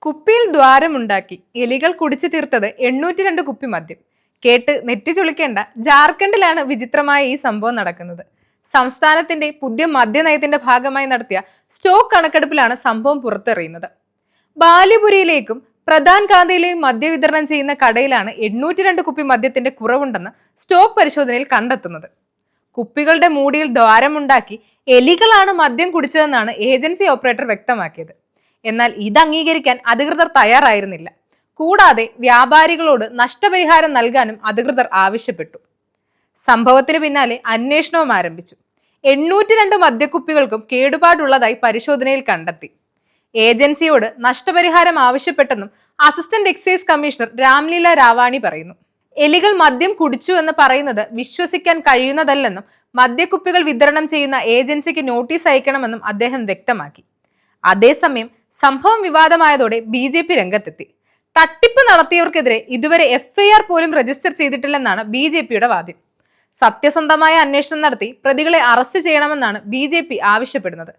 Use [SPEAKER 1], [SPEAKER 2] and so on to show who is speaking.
[SPEAKER 1] കുപ്പിയിൽ ദ്വാരമുണ്ടാക്കി എലികൾ കുടിച്ചു തീർത്തത് 802 കുപ്പി മദ്യം. കേട്ട് നെറ്റി ചുളിക്കേണ്ട, ജാർഖണ്ഡിലാണ് വിചിത്രമായ ഈ സംഭവം നടക്കുന്നത്. സംസ്ഥാനത്തിന്റെ പുതിയ മദ്യനയത്തിന്റെ ഭാഗമായി നടത്തിയ സ്റ്റോക്ക് കണക്കെടുപ്പിലാണ് സംഭവം പുറത്തെറിയുന്നത്. ബാലിപുരിയിലേക്കും പ്രധാൻ കാന്തയിലെയും മദ്യവിതരണം ചെയ്യുന്ന കടയിലാണ് 802 കുപ്പി മദ്യത്തിന്റെ കുറവുണ്ടെന്ന് സ്റ്റോക്ക് പരിശോധനയിൽ കണ്ടെത്തുന്നത്. കുപ്പികളുടെ മൂടിയിൽ ദ്വാരമുണ്ടാക്കി എലികളാണ് മദ്യം കുടിച്ചതെന്നാണ് ഏജൻസി ഓപ്പറേറ്റർ വ്യക്തമാക്കിയത്. എന്നാൽ ഇത് അംഗീകരിക്കാൻ അധികൃതർ തയ്യാറായിരുന്നില്ല. കൂടാതെ വ്യാപാരികളോട് നഷ്ടപരിഹാരം നൽകാനും അധികൃതർ ആവശ്യപ്പെട്ടു. സംഭവത്തിന് പിന്നാലെ അന്വേഷണവും ആരംഭിച്ചു. 802 മദ്യക്കുപ്പികൾക്കും കേടുപാടുള്ളതായി പരിശോധനയിൽ കണ്ടെത്തി. ഏജൻസിയോട് നഷ്ടപരിഹാരം ആവശ്യപ്പെട്ടെന്നും അസിസ്റ്റന്റ് എക്സൈസ് കമ്മീഷണർ രാംലീല രാവാണി പറയുന്നു. എലികൾ മദ്യം കുടിച്ചു എന്ന് പറയുന്നത് വിശ്വസിക്കാൻ കഴിയുന്നതല്ലെന്നും മദ്യക്കുപ്പികൾ വിതരണം ചെയ്യുന്ന ഏജൻസിക്ക് നോട്ടീസ് അയക്കണമെന്നും അദ്ദേഹം വ്യക്തമാക്കി. അതേസമയം സംഭവം വിവാദമായതോടെ BJP രംഗത്തെത്തി. തട്ടിപ്പ് നടത്തിയവർക്കെതിരെ ഇതുവരെ FIR പോലും രജിസ്റ്റർ ചെയ്തിട്ടില്ലെന്നാണ് BJPയുടെ വാദം. സത്യസന്ധമായ അന്വേഷണം നടത്തി പ്രതികളെ അറസ്റ്റ് ചെയ്യണമെന്നാണ് BJP ആവശ്യപ്പെടുന്നത്.